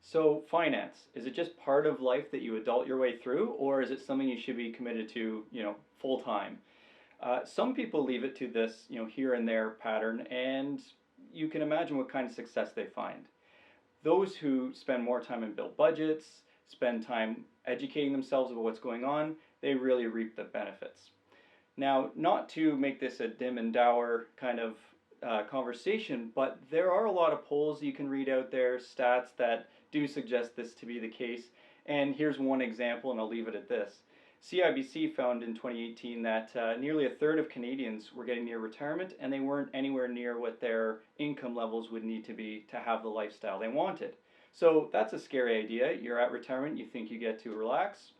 So finance, is it just part of life that you adult your way through, or is it something you should be committed to, full time? Some people leave it to this, here and there pattern, and you can imagine what kind of success they find. Those who spend more time and build budgets, spend time educating themselves about what's going on, they really reap the benefits. Now, not to make this a dim and dour kind of conversation, but there are a lot of polls you can read out there, stats that do suggest this to be the case. And here's one example, and I'll leave it at this. CIBC found in 2018 that nearly a third of Canadians were getting near retirement, and they weren't anywhere near what their income levels would need to be to have the lifestyle they wanted. So that's a scary idea. You're at retirement, you think you get to relax,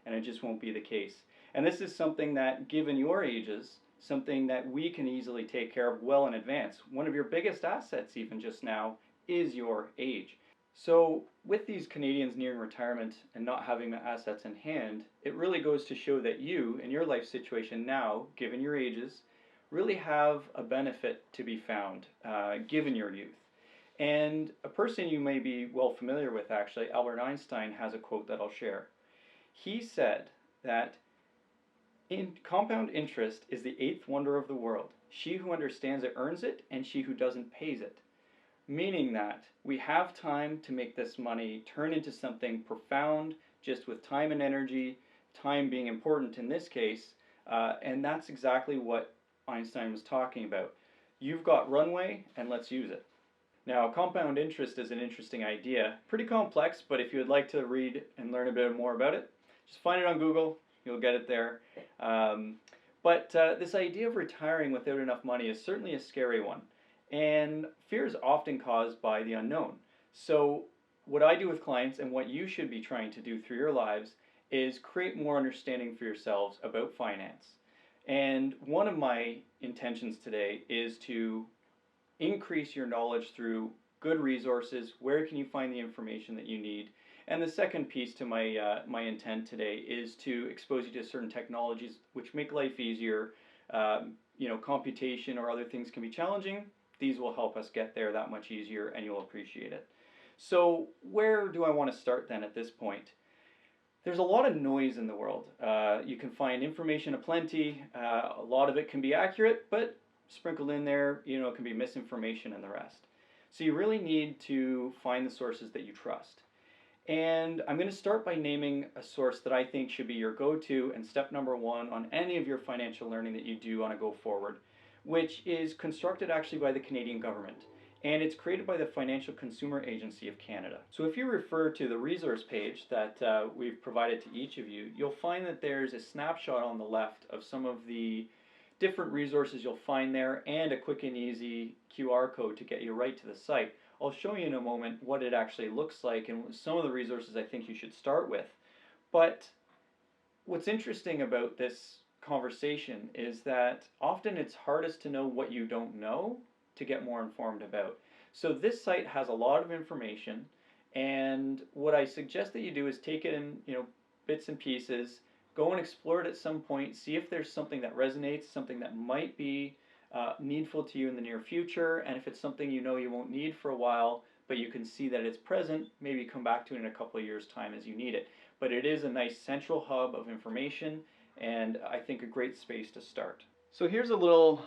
and it just won't be the case. And this is something that, given your ages, something that we can easily take care of well in advance. One of your biggest assets, even just now, is your age. So, with these Canadians nearing retirement and not having the assets in hand, it really goes to show that you, in your life situation now, given your ages, really have a benefit to be found, given your youth. And a person you may be well familiar with, actually, Albert Einstein, has a quote that I'll share. He said that compound interest is the eighth wonder of the world. She who understands it earns it, and she who doesn't pays it. Meaning that we have time to make this money turn into something profound, just with time and energy, time being important in this case, and that's exactly what Einstein was talking about. You've got runway, and let's use it. Now, compound interest is an interesting idea. Pretty complex, but if you would like to read and learn a bit more about it, just find it on Google. You'll get it there. But this idea of retiring without enough money is certainly a scary one. And fear is often caused by the unknown. So what I do with clients and what you should be trying to do through your lives is create more understanding for yourselves about finance. And one of my intentions today is to increase your knowledge through good resources. Where can you find the information that you need? And the second piece to my intent today is to expose you to certain technologies which make life easier. Computation or other things can be challenging. These will help us get there that much easier, and you'll appreciate it. So where do I want to start then at this point? There's a lot of noise in the world. You can find information aplenty. A lot of it can be accurate, but sprinkled in there, it can be misinformation and the rest. So you really need to find the sources that you trust. And I'm going to start by naming a source that I think should be your go-to and step number one on any of your financial learning that you do on a go forward, which is constructed actually by the Canadian government. And it's created by the Financial Consumer Agency of Canada. So if you refer to the resource page that we've provided to each of you, you'll find that there's a snapshot on the left of some of the different resources you'll find there and a quick and easy QR code to get you right to the site. I'll show you in a moment what it actually looks like and some of the resources I think you should start with. But what's interesting about this conversation is that often it's hardest to know what you don't know to get more informed about. So this site has a lot of information, and what I suggest that you do is take it in bits and pieces, go and explore it at some point, see if there's something that resonates, something that might be needful to you in the near future, and if it's something you won't need for a while, but you can see that it's present, maybe come back to it in a couple of years' time as you need it. But it is a nice central hub of information, and I think a great space to start. So here's a little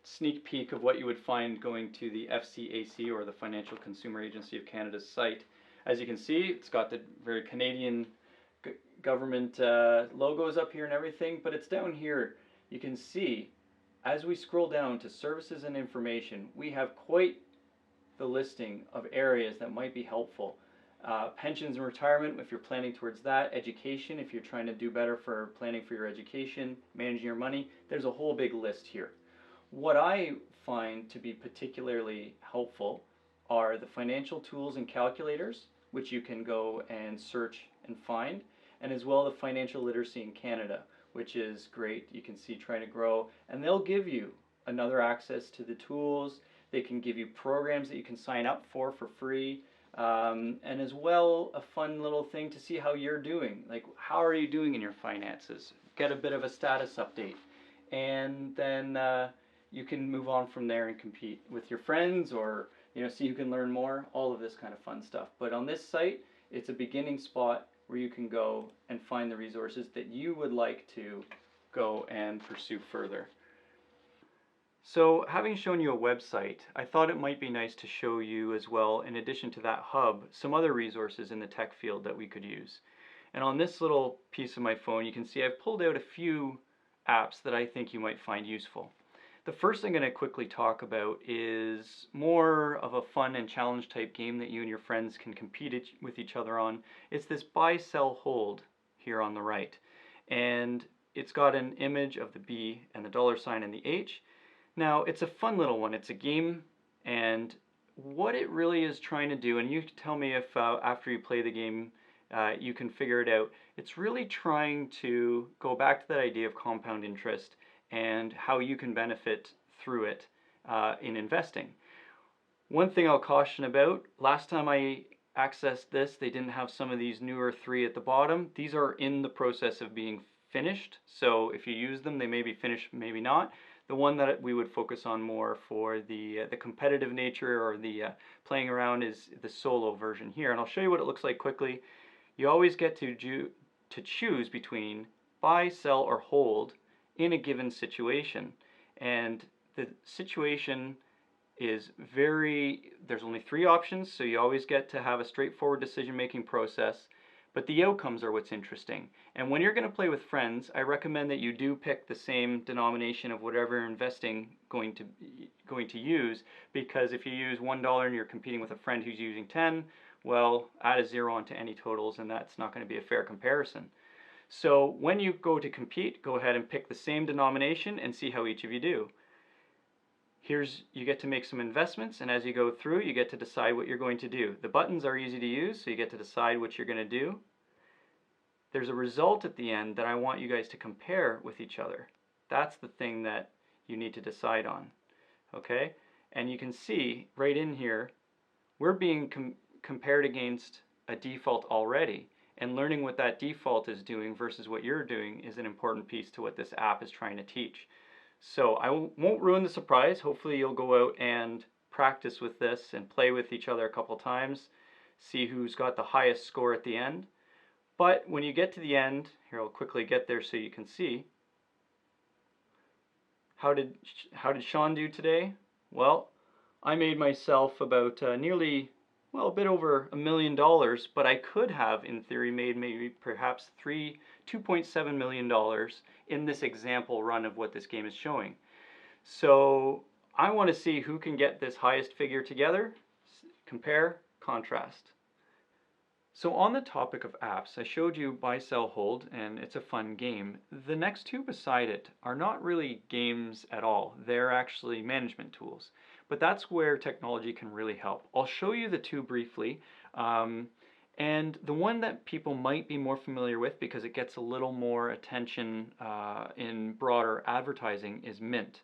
sneak peek of what you would find going to the FCAC, or the Financial Consumer Agency of Canada's site. As you can see, it's got the very Canadian government logos up here and everything, but it's down here. You can see as we scroll down to services and information, we have quite the listing of areas that might be helpful. Pensions and retirement, if you're planning towards that. Education, if you're trying to do better for planning for your education, managing your money. There's a whole big list here. What I find to be particularly helpful are the financial tools and calculators, which you can go and search and find, and as well the Financial Literacy in Canada, which is great. You can see Trying to Grow, and they'll give you another access to the tools. They can give you programs that you can sign up for free, and as well a fun little thing to see how you're doing. Like, how are you doing in your finances? Get a bit of a status update, and then you can move on from there and compete with your friends or see who can learn more, all of this kind of fun stuff. But on this site, it's a beginning spot where you can go and find the resources that you would like to go and pursue further. So having shown you a website, I thought it might be nice to show you as well, in addition to that hub, some other resources in the tech field that we could use. And on this little piece of my phone, you can see I've pulled out a few apps that I think you might find useful. The first I'm going to quickly talk about is more of a fun and challenge type game that you and your friends can compete with each other on. It's this buy, sell, hold here on the right. And it's got an image of the B and the dollar sign and the H. Now, it's a fun little one. It's a game, and what it really is trying to do, and you tell me if after you play the game you can figure it out, it's really trying to go back to that idea of compound interest and how you can benefit through it in investing. One thing I'll caution about, last time I accessed this, they didn't have some of these newer 3 at the bottom. These are in the process of being finished, so if you use them, they may be finished, maybe not. The one that we would focus on more for the competitive nature or the playing around is the solo version here, and I'll show you what it looks like quickly. You always get to choose between buy, sell, or hold in a given situation, and the situation is there's only 3 options, so you always get to have a straightforward decision-making process, but the outcomes are what's interesting. And when you're going to play with friends, I recommend that you do pick the same denomination of whatever you're investing going to use, because if you use $1 and you're competing with a friend who's using 10, well, add a 0 onto any totals, and that's not going to be a fair comparison. So when you go to compete, go ahead and pick the same denomination and see how each of you do. You get to make some investments, and as you go through, you get to decide what you're going to do. The buttons are easy to use, so you get to decide what you're going to do. There's a result at the end that I want you guys to compare with each other. That's the thing that you need to decide on. Okay? And you can see right in here, we're being compared against a default already. And learning what that default is doing versus what you're doing is an important piece to what this app is trying to teach. So I won't ruin the surprise. Hopefully you'll go out and practice with this and play with each other a couple times, see who's got the highest score at the end. But when you get to the end, here I'll quickly get there so you can see. How did Sean do today? Well, I made myself about a bit over $1 million, but I could have, in theory, made maybe perhaps $2.7 million in this example run of what this game is showing. So I want to see who can get this highest figure together. Compare, contrast. So on the topic of apps, I showed you buy, sell, hold, and it's a fun game. The next 2 beside it are not really games at all. They're actually management tools. But that's where technology can really help. I'll show you the 2 briefly. And the one that people might be more familiar with because it gets a little more attention in broader advertising is Mint.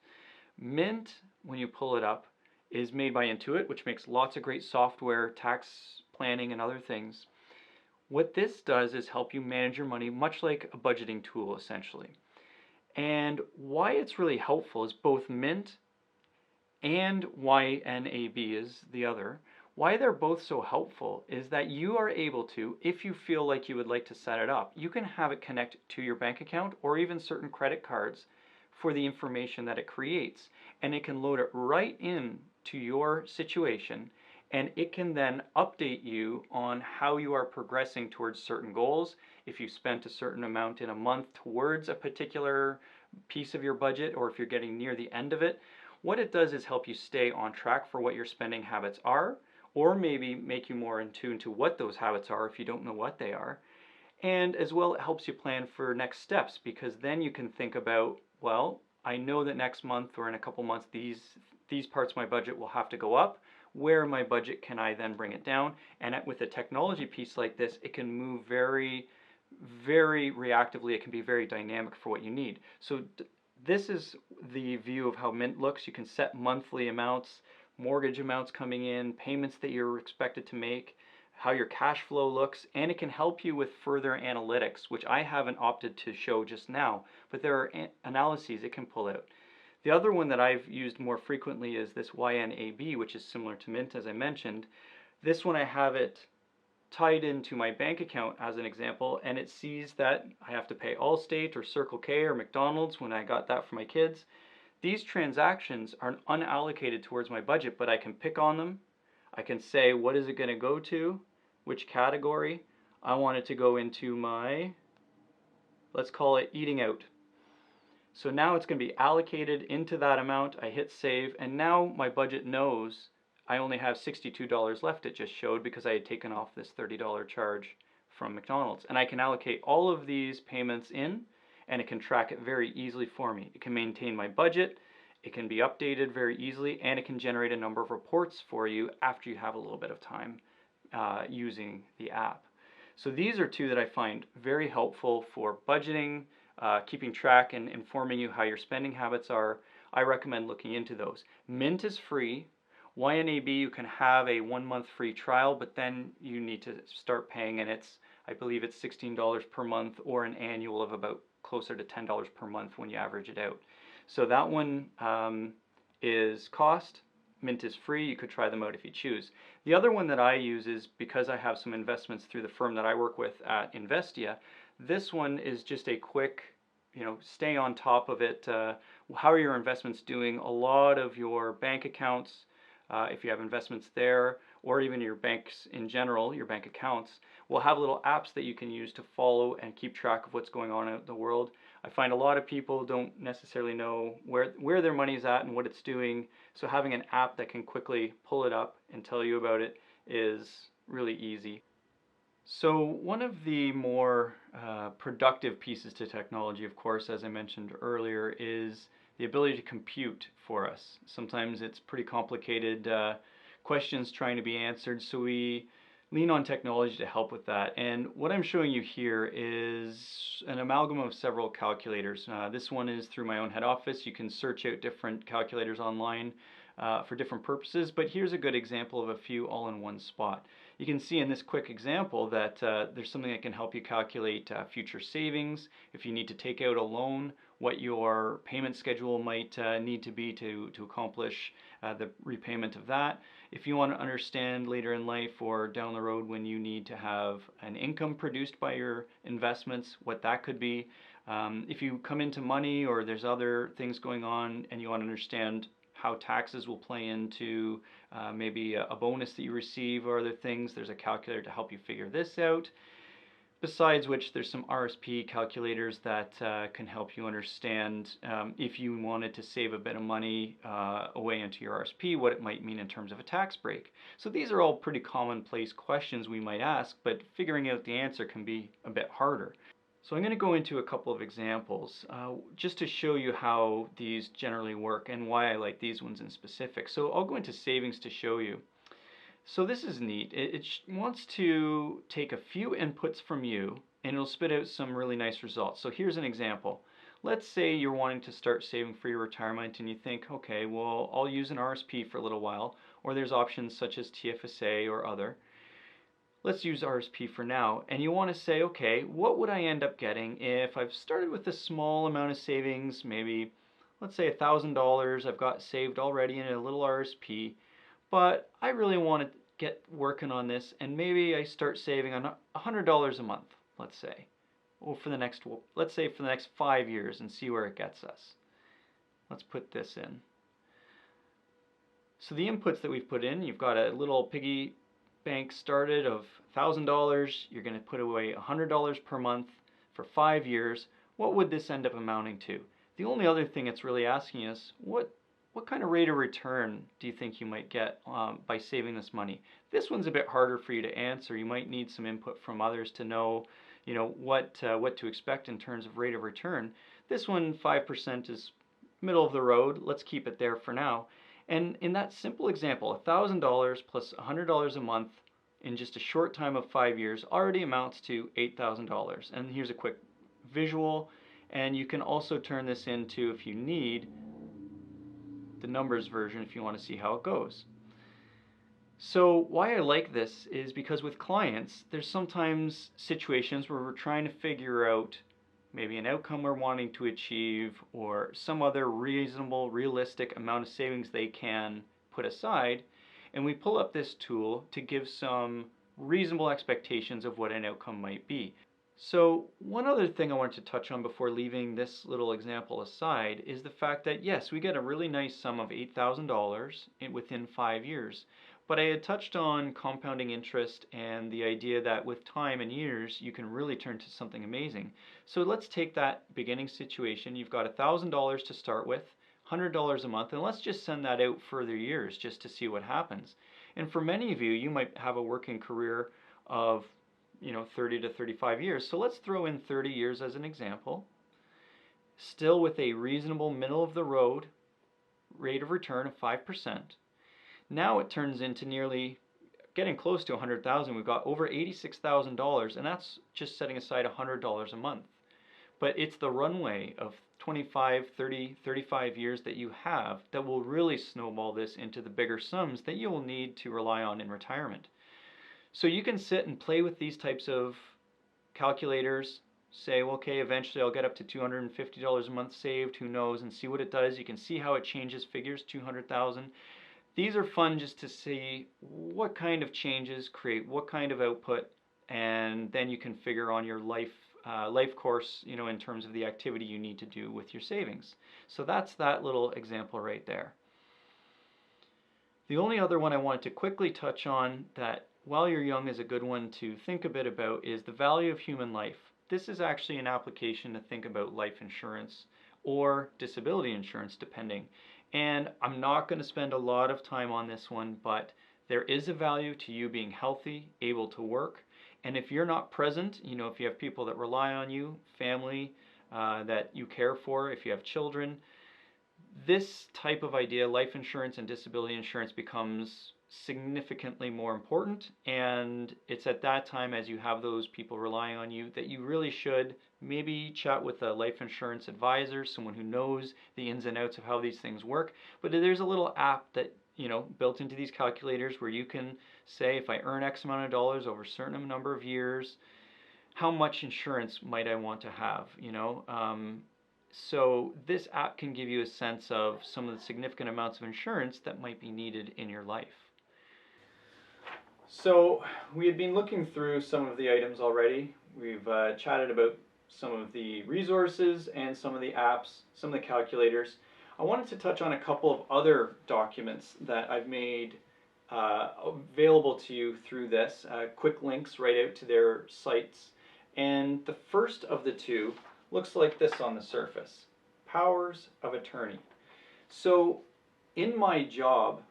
Mint, when you pull it up, is made by Intuit, which makes lots of great software, tax planning, and other things. What this does is help you manage your money, much like a budgeting tool, essentially. And why it's really helpful is both Mint and YNAB is the other. Why they're both so helpful is that you are able to, if you feel like you would like to set it up, you can have it connect to your bank account or even certain credit cards for the information that it creates. And it can load it right in to your situation, and it can then update you on how you are progressing towards certain goals. If you spent a certain amount in a month towards a particular piece of your budget, or if you're getting near the end of it, what it does is help you stay on track for what your spending habits are, or maybe make you more in tune to what those habits are if you don't know what they are. And as well, it helps you plan for next steps, because then you can think about, well, I know that next month or in a couple months these parts of my budget will have to go up. Where in my budget can I then bring it down? And with a technology piece like this, it can move very, very reactively. It can be very dynamic for what you need. So this is the view of how Mint looks. You can set monthly amounts, mortgage amounts coming in, payments that you're expected to make, how your cash flow looks, and it can help you with further analytics, which I haven't opted to show just now, but there are analyses it can pull out. The other one that I've used more frequently is this YNAB, which is similar to Mint, as I mentioned. This one I have it tied into my bank account as an example, and it sees that I have to pay Allstate or Circle K or McDonald's when I got that for my kids. These transactions are unallocated towards my budget, but I can pick on them. I can say, what is it going to go to? Which category? I want it to go into my, let's call it eating out. So now it's going to be allocated into that amount. I hit save, and now my budget knows I only have $62 left, it just showed, because I had taken off this $30 charge from McDonald's. And I can allocate all of these payments in, and it can track it very easily for me. It can maintain my budget, it can be updated very easily, and it can generate a number of reports for you after you have a little bit of time using the app. So these are two that I find very helpful for budgeting, keeping track and informing you how your spending habits are. I recommend looking into those. Mint is free. YNAB, you can have a 1-month free trial, but then you need to start paying, and I believe it's $16 per month, or an annual of about closer to $10 per month when you average it out. So that one is cost. Mint is free. You could try them out if you choose. The other one that I use is, because I have some investments through the firm that I work with at Investia, this one is just a quick, stay on top of it. How are your investments doing? A lot of your bank accounts, if you have investments there, or even your banks in general, your bank accounts, will have little apps that you can use to follow and keep track of what's going on out in the world. I find a lot of people don't necessarily know where their money is at and what it's doing, so having an app that can quickly pull it up and tell you about it is really easy. So one of the more productive pieces to technology, of course, as I mentioned earlier, is the ability to compute for us. Sometimes it's pretty complicated questions trying to be answered, so we lean on technology to help with that. And what I'm showing you here is an amalgam of several calculators. This one is through my own head office. You can search out different calculators online for different purposes, but here's a good example of a few all in one spot. You can see in this quick example that there's something that can help you calculate future savings, if you need to take out a loan, what your payment schedule might need to be to accomplish the repayment of that. If you want to understand later in life or down the road when you need to have an income produced by your investments, what that could be. If you come into money or there's other things going on and you want to understand how taxes will play into maybe a bonus that you receive or other things, there's a calculator to help you figure this out. Besides which, there's some RSP calculators that can help you understand if you wanted to save a bit of money away into your RSP, what it might mean in terms of a tax break. So these are all pretty commonplace questions we might ask, but figuring out the answer can be a bit harder. So I'm going to go into a couple of examples just to show you how these generally work and why I like these ones in specific. So I'll go into savings to show you. So this is neat. It wants to take a few inputs from you and it'll spit out some really nice results. So here's an example. Let's say you're wanting to start saving for your retirement and you think, okay, well, I'll use an RSP for a little while, or there's options such as TFSA or other. Let's use RSP for now, and you want to say, okay, what would I end up getting if I've started with a small amount of savings, maybe, let's say $1,000 I've got saved already in a little RSP, but I really want to get working on this, and maybe I start saving on $100 a month, let's say, or let's say for the next 5 years and see where it gets us. Let's put this in. So the inputs that we've put in, you've got a little piggy bank started of $1,000, you're going to put away $100 per month for 5 years. What would this end up amounting to? The only other thing it's really asking us, what kind of rate of return do you think you might get by saving this money? This one's a bit harder for you to answer. You might need some input from others to know, what to expect in terms of rate of return. This one, 5%, is middle of the road. Let's keep it there for now. And in that simple example, $1,000 plus $100 a month in just a short time of 5 years already amounts to $8,000. And here's a quick visual. And you can also turn this into, if you need, the numbers version if you want to see how it goes. So why I like this is because with clients, there's sometimes situations where we're trying to figure out maybe an outcome we're wanting to achieve, or some other reasonable, realistic amount of savings they can put aside, and we pull up this tool to give some reasonable expectations of what an outcome might be. So one other thing I wanted to touch on before leaving this little example aside is the fact that yes, we get a really nice sum of $8,000 within 5 years. But I had touched on compounding interest and the idea that with time and years, you can really turn to something amazing. So let's take that beginning situation. You've got $1,000 to start with, $100 a month, and let's just send that out further years just to see what happens. And for many of you, you might have a working career of 30 to 35 years. So let's throw in 30 years as an example. Still with a reasonable middle of the road rate of return of 5%. Now it turns into nearly getting close to 100,000. We've got over $86,000, and that's just setting aside $100 a month. But it's the runway of 25, 30, 35 years that you have that will really snowball this into the bigger sums that you will need to rely on in retirement. So you can sit and play with these types of calculators, say, well, okay, eventually I'll get up to $250 a month saved, who knows, and see what it does. You can see how it changes figures, 200,000. These are fun just to see what kind of changes create what kind of output, and then you can figure on your life course, in terms of the activity you need to do with your savings. So that's that little example right there. The only other one I wanted to quickly touch on that while you're young is a good one to think a bit about is the value of human life. This is actually an application to think about life insurance or disability insurance depending. And I'm not going to spend a lot of time on this one, but there is a value to you being healthy, able to work. And if you're not present, if you have people that rely on you, family that you care for, if you have children, this type of idea, life insurance and disability insurance, becomes significantly more important, and it's at that time, as you have those people relying on you, that you really should maybe chat with a life insurance advisor, someone who knows the ins and outs of how these things work. But there's a little app that built into these calculators where you can say, if I earn X amount of dollars over a certain number of years, how much insurance might I want to have, so this app can give you a sense of some of the significant amounts of insurance that might be needed in your life. So we had been looking through some of the items already. We've chatted about some of the resources and some of the apps, some of the calculators. I wanted to touch on a couple of other documents that I've made available to you through this, quick links right out to their sites. And the first of the two looks like this on the surface: powers of attorney. So in my job,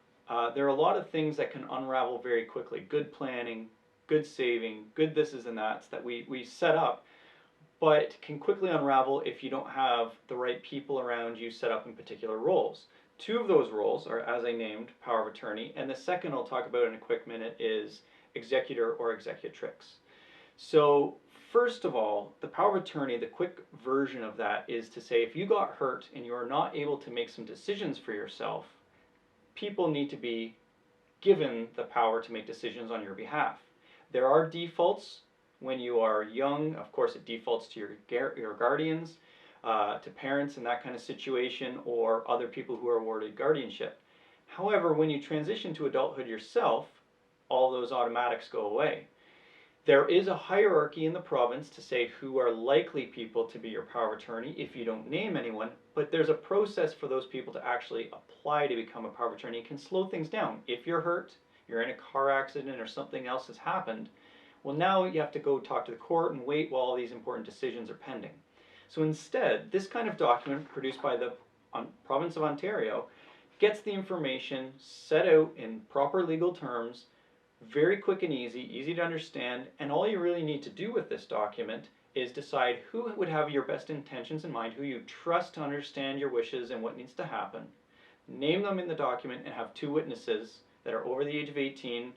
there are a lot of things that can unravel very quickly. Good planning, good saving, good thises and that's that we set up, but can quickly unravel if you don't have the right people around you set up in particular roles. Two of those roles are, as I named, power of attorney, and the second I'll talk about in a quick minute is executor or executrix. So first of all, the power of attorney, the quick version of that is to say if you got hurt and you are not able to make some decisions for yourself, people need to be given the power to make decisions on your behalf. There are defaults when you are young. Of course, it defaults to your guardians, to parents in that kind of situation, or other people who are awarded guardianship. However, when you transition to adulthood yourself, all those automatics go away. There is a hierarchy in the province to say who are likely people to be your power of attorney if you don't name anyone, but there's a process for those people to actually apply to become a power of attorney. It can slow things down. If you're hurt, you're in a car accident or something else has happened, well, now you have to go talk to the court and wait while all these important decisions are pending. So instead, this kind of document produced by the province of Ontario gets the information set out in proper legal terms, very quick and easy to understand, and all you really need to do with this document is decide who would have your best intentions in mind, who you trust to understand your wishes and what needs to happen. Name them in the document and have two witnesses that are over the age of 18,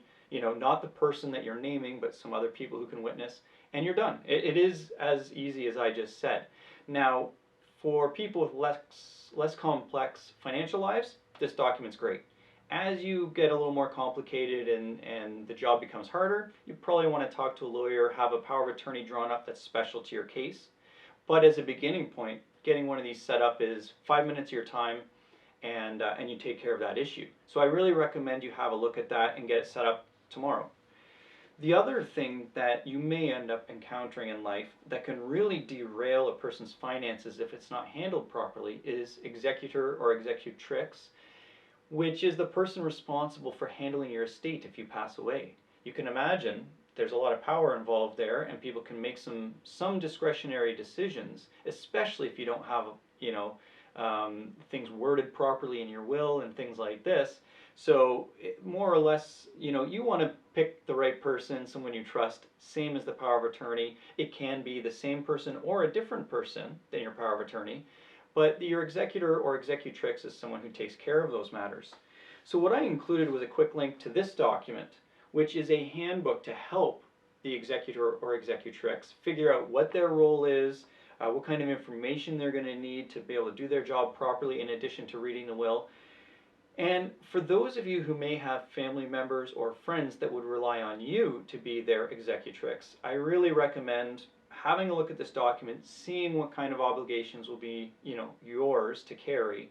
not the person that you're naming, but some other people who can witness, and you're done. It is as easy as I just said. Now, for people with less complex financial lives, this document's great. As you get a little more complicated and the job becomes harder, you probably want to talk to a lawyer, have a power of attorney drawn up that's special to your case. But as a beginning point, getting one of these set up is 5 minutes of your time, and you take care of that issue. So I really recommend you have a look at that and get it set up tomorrow. The other thing that you may end up encountering in life that can really derail a person's finances if it's not handled properly is executor or executrix, which is the person responsible for handling your estate if you pass away. You can imagine there's a lot of power involved there, and people can make some discretionary decisions, especially if you don't have, things worded properly in your will and things like this. So more or less, you want to pick the right person, someone you trust, same as the power of attorney. It can be the same person or a different person than your power of attorney, but your executor or executrix is someone who takes care of those matters. So what I included was a quick link to this document, which is a handbook to help the executor or executrix figure out what their role is, what kind of information they're going to need to be able to do their job properly in addition to reading the will. And for those of you who may have family members or friends that would rely on you to be their executrix, I really recommend having a look at this document, seeing what kind of obligations will be, yours to carry,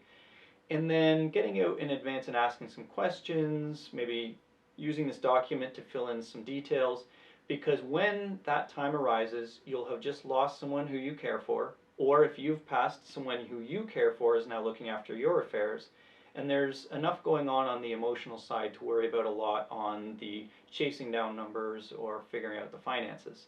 and then getting out in advance and asking some questions, maybe using this document to fill in some details, because when that time arises, you'll have just lost someone who you care for, or if you've passed, someone who you care for is now looking after your affairs. And there's enough going on the emotional side to worry about a lot on the chasing down numbers or figuring out the finances.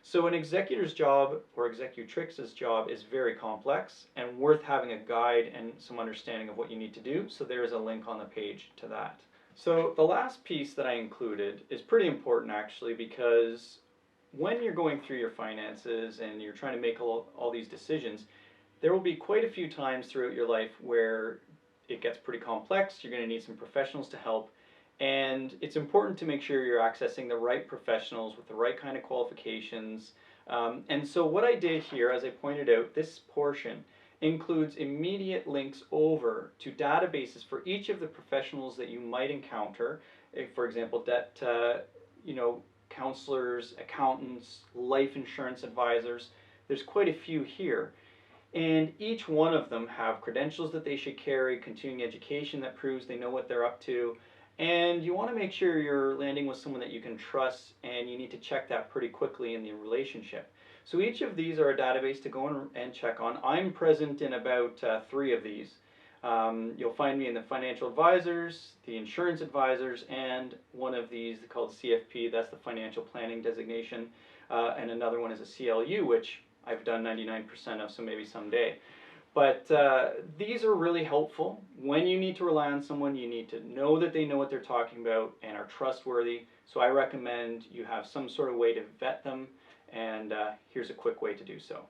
So an executor's job or executrix's job is very complex and worth having a guide and some understanding of what you need to do. So there's a link on the page to that. So the last piece that I included is pretty important actually, because when you're going through your finances and you're trying to make all these decisions, there will be quite a few times throughout your life where it gets pretty complex. You're going to need some professionals to help, and it's important to make sure you're accessing the right professionals with the right kind of qualifications. And so what I did here, as I pointed out, this portion includes immediate links over to databases for each of the professionals that you might encounter. For example, debt, counselors, accountants, life insurance advisors. There's quite a few here. And each one of them have credentials that they should carry, continuing education that proves they know what they're up to. And you want to make sure you're landing with someone that you can trust, and you need to check that pretty quickly in the relationship. So each of these are a database to go and check on. I'm present in about 3 of these. You'll find me in the financial advisors, the insurance advisors, and one of these called CFP, that's the financial planning designation, and another one is a CLU, which I've done 99% of, so maybe someday. But these are really helpful. When you need to rely on someone, you need to know that they know what they're talking about and are trustworthy. So I recommend you have some sort of way to vet them, and here's a quick way to do so.